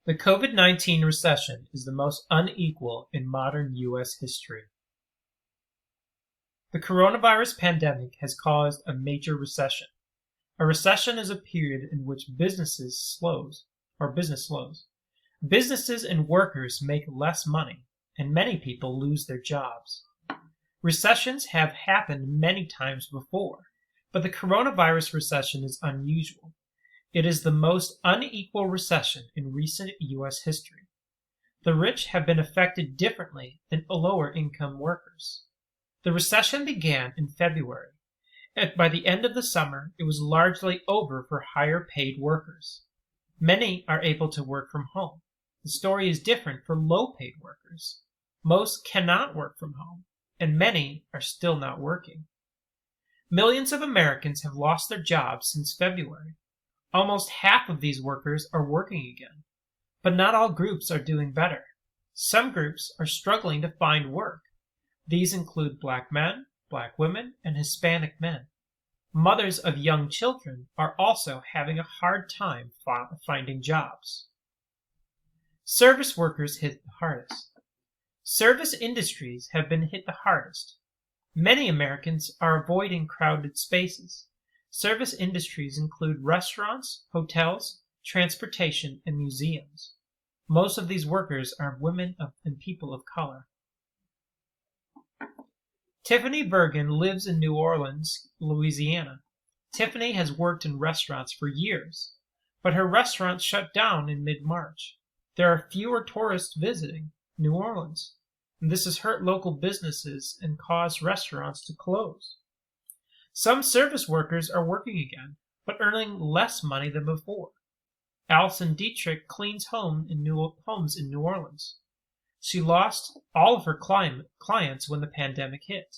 The COVID-19 recession is the most unequal in modern U.S. history. The coronavirus pandemic has caused a major recession. A recession is a period in which business slows. Businesses and workers make less money, and many people lose their jobs. Recessions have happened many times before, but the coronavirus recession is unusual. It is the most unequal recession in recent U.S. history. The rich have been affected differently than lower-income workers. The recession began in February, and by the end of the summer, it was largely over for higher-paid workers. Many are able to work from home. The story is different for low-paid workers. Most cannot work from home, and many are still not working. Millions of Americans have lost their jobs since February. Almost half of these workers are working again, but not all groups are doing better. Some groups are struggling to find work. These include Black men, Black women, and Hispanic men. Mothers of young children are also having a hard time finding jobs. Service workers hit the hardest. Service industries have been hit the hardest. Many Americans are avoiding crowded spaces. Service industries include restaurants, hotels, transportation, and museums. Most of these workers are women and people of color. Tiffany Bergen lives in New Orleans, Louisiana. Tiffany has worked in restaurants for years, but her restaurant shut down in mid-March. There are fewer tourists visiting New Orleans, and this has hurt local businesses and caused restaurants to close. Some service workers are working again, but earning less money than before. Allison Dietrich cleans homes in New Orleans. She lost all of her clients when the pandemic hit.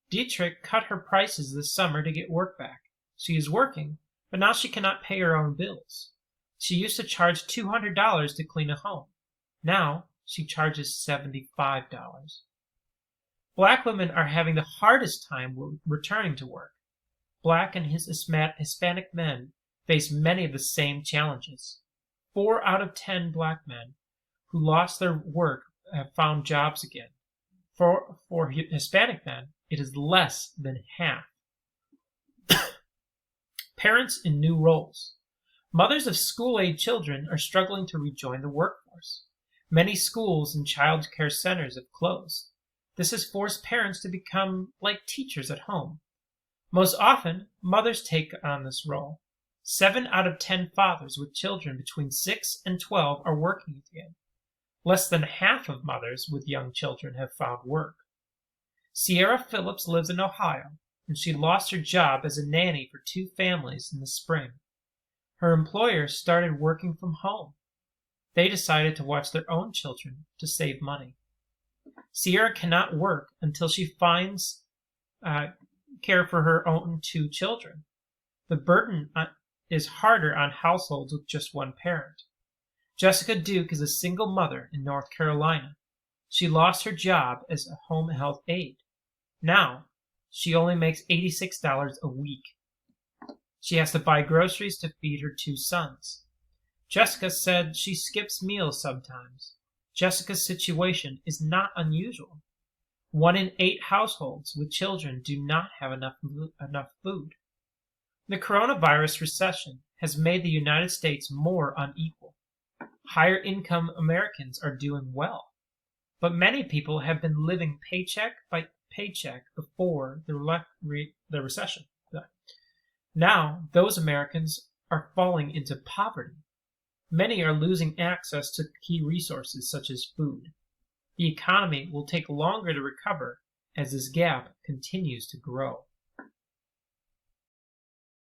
Dietrich cut her prices this summer to get work back. She is working, but now she cannot pay her own bills. She used to charge $200 to clean a home. Now she charges $75. Black women are having the hardest time returning to work. Black and Hispanic men face many of the same challenges. 4 out of 10 Black men who lost their work have found jobs again. For Hispanic men, it is less than half. Parents in new roles. Mothers of school-age children are struggling to rejoin the workforce. Many schools and child care centers have closed. This has forced parents to become like teachers at home. Most often, mothers take on this role. 7 out of 10 fathers with children between 6 and 12 are working again. Less than half of mothers with young children have found work. Sierra Phillips lives in Ohio, and she lost her job as a nanny for 2 families in the spring. Her employer started working from home. They decided to watch their own children to save money. Sierra cannot work until she finds care for her own 2 children. The burden is harder on households with just one parent. Jessica Duke is a single mother in North Carolina. She lost her job as a home health aide. Now, she only makes $86 a week. She has to buy groceries to feed her 2 sons. Jessica said she skips meals sometimes. Jessica's situation is not unusual. 1 in 8 households with children do not have enough food. The coronavirus recession has made the United States more unequal. Higher income Americans are doing well, but many people have been living paycheck by paycheck before the recession. Now, those Americans are falling into poverty. Many are losing access to key resources such as food. The economy will take longer to recover as this gap continues to grow.